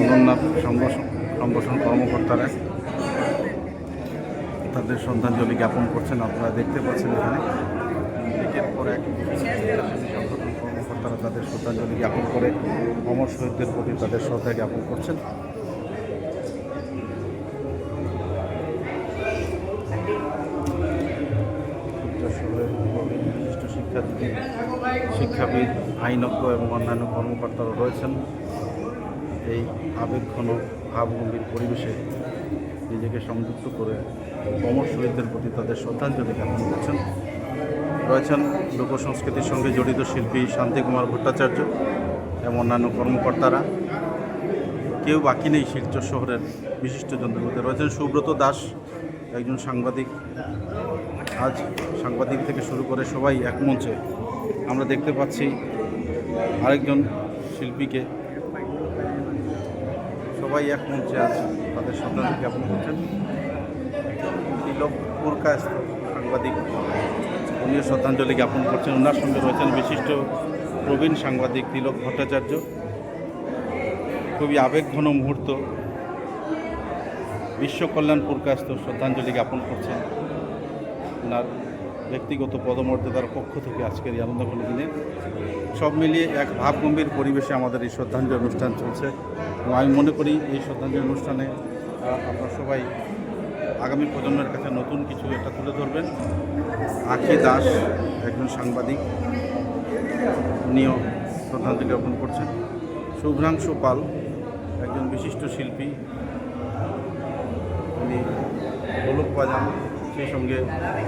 অনন্যা সম্ভাষণ কর্মকর্তারা তাদের শ্রদ্ধাঞ্জলি জ্ঞাপন করছেন। আপনারা দেখতে পাচ্ছেন এখানে একের পর এক সংগঠন কর্মকর্তারা তাদের শ্রদ্ধাঞ্জলি জ্ঞাপন করে অমর শহীদদের প্রতি তাদের শ্রদ্ধা জ্ঞাপন করছেন। বিশিষ্ট শিক্ষাবিদ, আইনজ্ঞ এবং অন্যান্য কর্মকর্তারা রয়েছেন। এই আবেগঘন ভাবগম্ভীর পরিবেশে নিজেকে সংযুক্ত করে অমর শহীদদের প্রতি তাদের শ্রদ্ধাঞ্জলি জ্ঞাপন করছেন। রয়েছেন লোকসংস্কৃতির সঙ্গে জড়িত শিল্পী শান্তিকুমার ভট্টাচার্য এবং অন্যান্য কর্মকর্তারা। কেউ বাকি নেই শিলচর শহরের বিশিষ্টজনদের মধ্যে। রয়েছেন সুব্রত দাস, একজন সাংবাদিক। আজ সাংবাদিক থেকে শুরু করে সবাই এক মঞ্চে। আমরা দেখতে পাচ্ছি আরেকজন শিল্পীকে। সবাই এক মঞ্চে আজ তাদের শ্রদ্ধাঞ্জলি জ্ঞাপন করছেন। তিলক পুরকায়স্থ সাংবাদিক, উনিও শ্রদ্ধাঞ্জলি জ্ঞাপন করছেন। ওনার সঙ্গে রয়েছেন বিশিষ্ট প্রবীণ সাংবাদিক তিলক ভট্টাচার্য। খুবই আবেগঘন মুহূর্ত। বিশ্বকল্যাণ পুরকায়স্থ শ্রদ্ধাঞ্জলি জ্ঞাপন করছেন ওনার ব্যক্তিগত পদমর্যাদার পক্ষ থেকে আজকের এই আনন্দঘন দিনে। সব মিলিয়ে এক ভাবগম্ভীর পরিবেশে আমাদের এই শ্রদ্ধাঞ্জলি অনুষ্ঠান চলছে এবং আমি মনে করি এই শ্রদ্ধাঞ্জলি অনুষ্ঠানে আপনারা সবাই আগামী প্রজন্মের কাছে নতুন কিছু একটা তুলে ধরবেন। আখি দাস, একজন সাংবাদিক, উনিও শ্রদ্ধাঞ্জলি জ্ঞাপন করছেন। শুভ্রাংশু পাল, একজন বিশিষ্ট শিল্পী, উনি ঢোলক বাজান, সেই সঙ্গে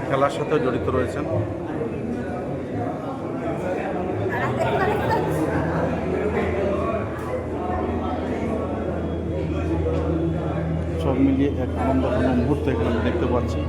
খেলার সাথেও জড়িত রয়েছেন। সব মিলিয়ে এক আনন্দঘন মুহূর্ত এখানে দেখতে পাচ্ছি।